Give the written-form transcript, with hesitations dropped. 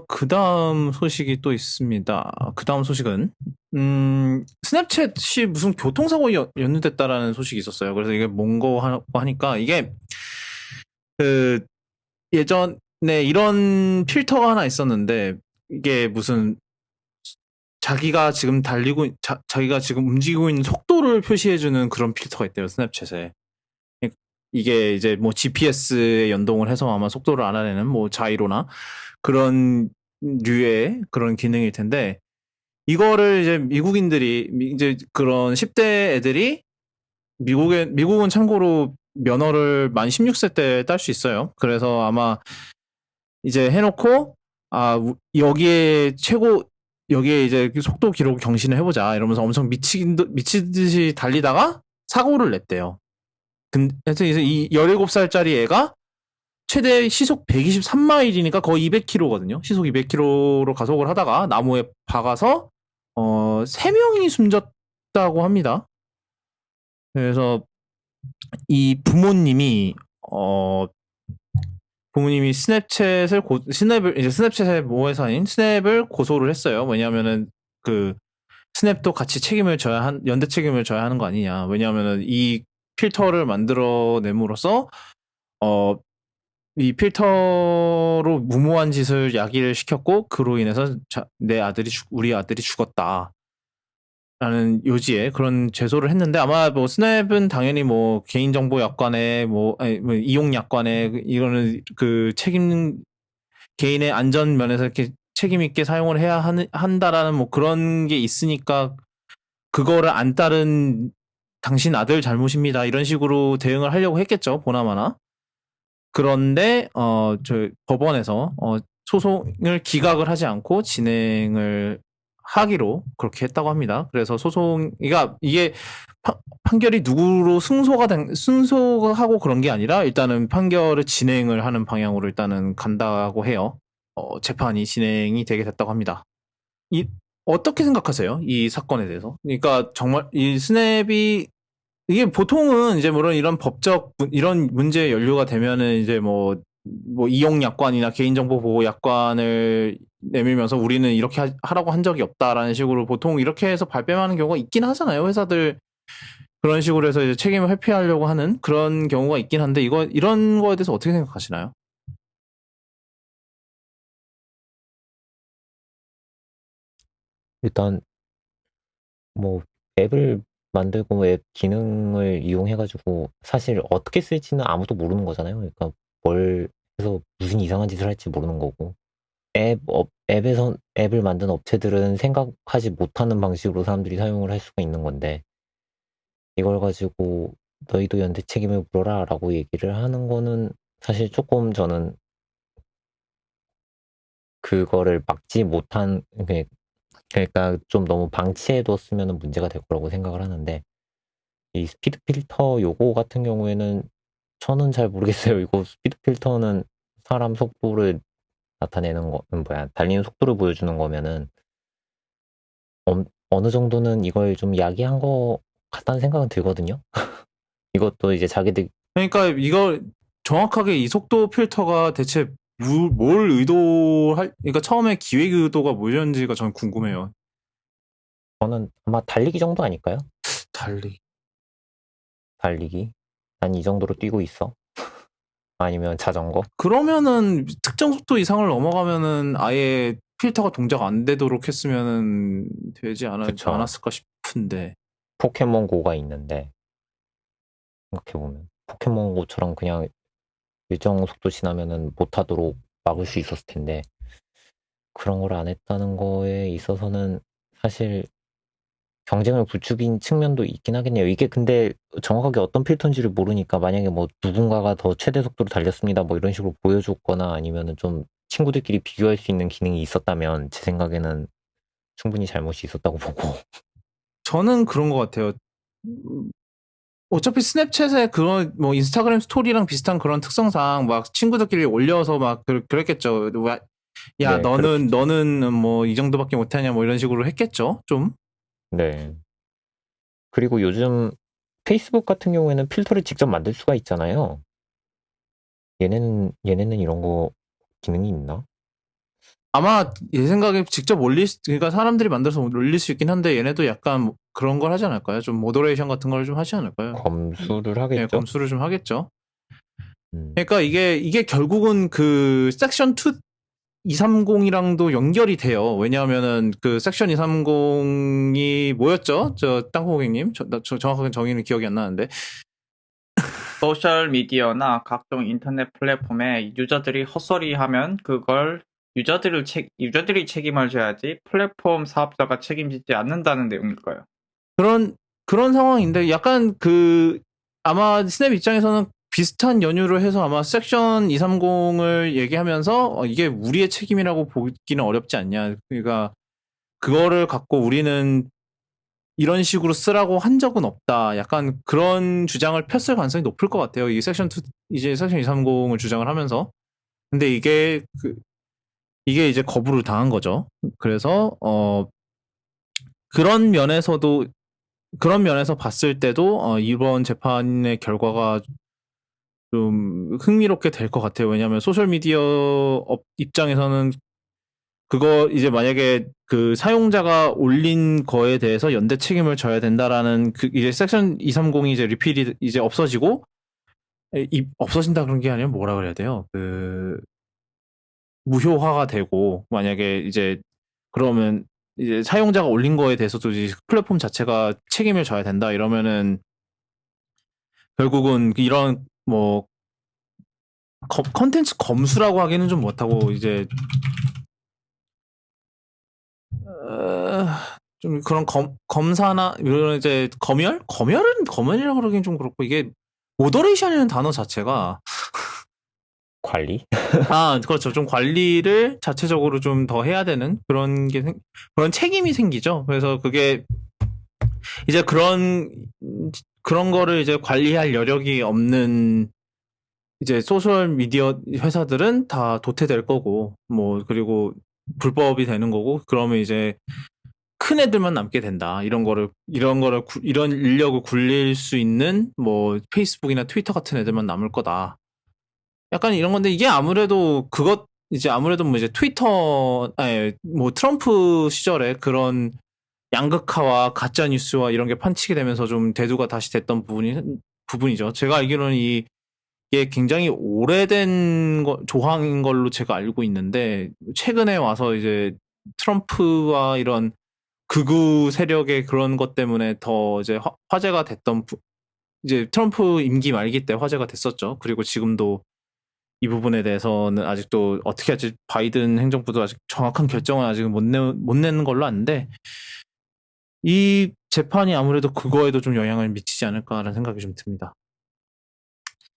그다음 소식이 또 있습니다. 그다음 소식은 스냅챗이 무슨 교통사고에 연루됐다라는 소식이 있었어요. 그래서 이게 뭔고 하니까 이게 그 예전에 이런 필터가 하나 있었는데 이게 무슨 자기가 지금 자기가 지금 움직이고 있는 속도를 표시해주는 그런 필터가 있대요, 스냅챗에. 이게 이제 뭐 GPS에 연동을 해서 아마 속도를 알아내는 뭐 자이로나 그런 류의 그런 기능일 텐데, 이거를 이제 미국인들이, 이제 그런 10대 애들이, 미국은 참고로 면허를 만 16세 때 딸 수 있어요. 그래서 아마 이제 해놓고, 여기에 이제 속도 기록 경신을 해보자 이러면서 엄청 미치듯이 달리다가 사고를 냈대요. 그래서 이 17살짜리 애가 최대 시속 123마일이니까 거의 200km거든요. 시속 200km로 가속을 하다가 나무에 박아서 3명이 숨졌다고 합니다. 그래서 이 부모님이 이제 스냅챗의 모회사인 스냅을 고소를 했어요. 왜냐하면은 그 스냅도 같이 연대 책임을 져야 하는 거 아니냐. 왜냐하면은 이 필터를 만들어냄으로써 어, 이 필터로 무모한 짓을 야기를 시켰고, 그로 인해서 우리 아들이 죽었다 라는 요지에 그런 제소를 했는데, 아마 뭐 스냅은 당연히 뭐 개인정보 약관에 뭐 이용 약관에 이거는 그 개인의 안전 면에서 이렇게 책임 있게 사용을 해야 한다라는 뭐 그런 게 있으니까, 그거를 안 따른 당신 아들 잘못입니다 이런 식으로 대응을 하려고 했겠죠, 보나마나. 그런데 저 법원에서 소송을 기각을 하지 않고 진행을 하기로 그렇게 했다고 합니다. 그래서 이게 판결이 누구로 승소하고 그런 게 아니라, 일단은 판결을 진행을 하는 방향으로 일단은 간다고 해요. 재판이 진행이 되게 됐다고 합니다. 이 어떻게 생각하세요? 이 사건에 대해서? 그러니까 정말 이 스냅이, 이게 보통은 이제 물론 이런 문제에 연루가 되면은 이제 뭐 이용 약관이나 개인정보 보호 약관을 내밀면서 우리는 이렇게 하라고 한 적이 없다라는 식으로 보통 이렇게 해서 발뺌하는 경우가 있긴 하잖아요. 회사들 그런 식으로 해서 이제 책임을 회피하려고 하는 그런 경우가 있긴 한데, 이런 거에 대해서 어떻게 생각하시나요? 일단 뭐 앱을 만들고 앱 기능을 이용해가지고 사실 어떻게 쓸지는 아무도 모르는 거잖아요. 그러니까 뭘 해서 무슨 이상한 짓을 할지 모르는 거고. 앱을 만든 업체들은 생각하지 못하는 방식으로 사람들이 사용을 할 수가 있는 건데, 이걸 가지고 너희도 연대 책임을 물어라 라고 얘기를 하는 거는 사실 조금 저는 그거를 막지 못한, 그러니까 좀 너무 방치해뒀으면 문제가 될 거라고 생각을 하는데, 이 스피드 필터 요거 같은 경우에는 저는 잘 모르겠어요. 이거 스피드 필터는 사람 속도를 나타내는 거, 달리는 속도를 보여주는 거면은 어느 정도는 이걸 좀 야기한 거 같다는 생각은 들거든요. 이것도 이제 자기들, 그러니까 이거 정확하게 이 속도 필터가 대체 뭘 그러니까 처음에 기획 의도가 뭐였는지가 전 궁금해요. 저는 아마 달리기 정도 아닐까요? 달리. 달리기. 난 이 정도로 뛰고 있어. 아니면 자전거. 그러면은 특정 속도 이상을 넘어가면은 아예 필터가 동작 안 되도록 했으면은 되지 그쵸. 않았을까 싶은데. 포켓몬고가 있는데, 생각해보면. 포켓몬고처럼 그냥 일정 속도 지나면은 못하도록 막을 수 있었을 텐데, 그런 걸 안 했다는 거에 있어서는 사실 경쟁을 부추긴 측면도 있긴 하겠네요. 이게 근데 정확하게 어떤 필터인지를 모르니까, 만약에 뭐 누군가가 더 최대 속도로 달렸습니다 뭐 이런 식으로 보여줬거나 아니면은 좀 친구들끼리 비교할 수 있는 기능이 있었다면 제 생각에는 충분히 잘못이 있었다고 보고. 저는 그런 것 같아요. 어차피 스냅챗에 그런 뭐 인스타그램 스토리랑 비슷한 그런 특성상 막 친구들끼리 올려서 막 그랬겠죠. 야, 네, 그렇겠죠. 너는 뭐 이 정도밖에 못하냐 뭐 이런 식으로 했겠죠. 좀. 네. 그리고 요즘 페이스북 같은 경우에는 필터를 직접 만들 수가 있잖아요. 얘네는 이런 거 기능이 있나? 아마 제 생각에 직접 그러니까 사람들이 만들어서 올릴 수 있긴 한데 얘네도 약간 그런 걸 하지 않을까요? 좀 모더레이션 같은 걸 좀 하지 않을까요? 검수를 예, 하겠죠? 검수를 좀 하겠죠. 음. 그러니까 이게 결국은 그 섹션 230이랑도 연결이 돼요. 왜냐하면은 그 섹션 230이 뭐였죠? 저 땅콩고객님, 저 정확하게 정의는 기억이 안 나는데. 소셜 미디어나 각종 인터넷 플랫폼에 유저들이 헛소리하면 그걸 유저들이 책임을 져야지 플랫폼 사업자가 책임지지 않는다는 내용일까요? 그런 상황인데 약간 아마 스냅 입장에서는 비슷한 연유를 해서 아마 섹션 230을 얘기하면서 이게 우리의 책임이라고 보기는 어렵지 않냐. 그러니까 그거를 갖고 우리는 이런 식으로 쓰라고 한 적은 없다. 약간 그런 주장을 폈을 가능성이 높을 것 같아요. 이 이제 섹션 230을 주장을 하면서. 근데 이게 이제 거부를 당한 거죠. 그래서, 그런 면에서 봤을 때도, 이번 재판의 결과가 좀 흥미롭게 될 것 같아요. 왜냐하면 소셜미디어 업 입장에서는 그거 이제 만약에 그 사용자가 올린 거에 대해서 연대 책임을 져야 된다라는 이제 섹션 230이 이제 리필이 이제 없어지고 없어진다 그런 게 아니면 뭐라 그래야 돼요? 무효화가 되고 만약에 이제 그러면 이제 사용자가 올린 거에 대해서도 이제 플랫폼 자체가 책임을 져야 된다 이러면은 결국은 이런 뭐 컨텐츠 검수라고 하기는 좀 못하고 이제 좀 그런 검사나 이런 이제 검열이라고 그러긴 좀 그렇고 이게 모더레이션이라는 단어 자체가 관리? 그렇죠. 좀 관리를 자체적으로 좀 더 해야 되는 그런 책임이 생기죠. 그래서 그게 이제 그런 거를 이제 관리할 여력이 없는 이제 소셜 미디어 회사들은 다 도태될 거고 뭐 그리고 불법이 되는 거고 그러면 이제 큰 애들만 남게 된다. 이런 인력을 굴릴 수 있는 뭐 페이스북이나 트위터 같은 애들만 남을 거다. 약간 이런 건데 이게 아무래도 이제 아무래도 뭐 이제 뭐 트럼프 시절에 그런 양극화와 가짜 뉴스와 이런 게 판치게 되면서 좀 대두가 다시 됐던 부분이죠. 제가 알기로는 이게 굉장히 오래된 조항인 걸로 제가 알고 있는데 최근에 와서 이제 트럼프와 이런 극우 세력의 그런 것 때문에 더 이제 화제가 됐던 이제 트럼프 임기 말기 때 화제가 됐었죠. 그리고 지금도 이 부분에 대해서는 아직도 어떻게 할지 바이든 행정부도 아직 정확한 결정은 아직은 못 내는 걸로 아는데 이 재판이 아무래도 그거에도 좀 영향을 미치지 않을까라는 생각이 좀 듭니다.